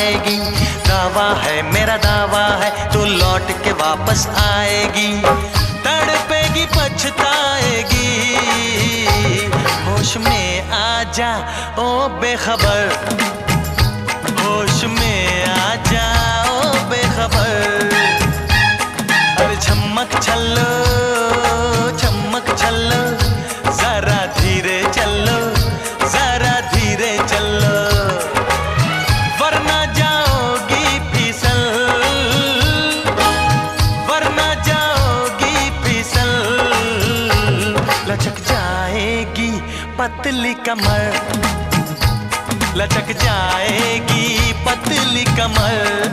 आएगी। दावा है मेरा दावा है तू लौट के वापस आएगी। तड़पेगी पछताएगी, होश में आजा ओ बेखबर, होश में आजा ओ बेखबर। अरे चमक छल्लो चमक छल्लो, जरा धीरे चलो जरा धीरे चलो, वरना जाओगी फिसल, वरना जाओगी फिसल। लचक जाएगी पतली कमर, लचक जाएगी पतली कमर।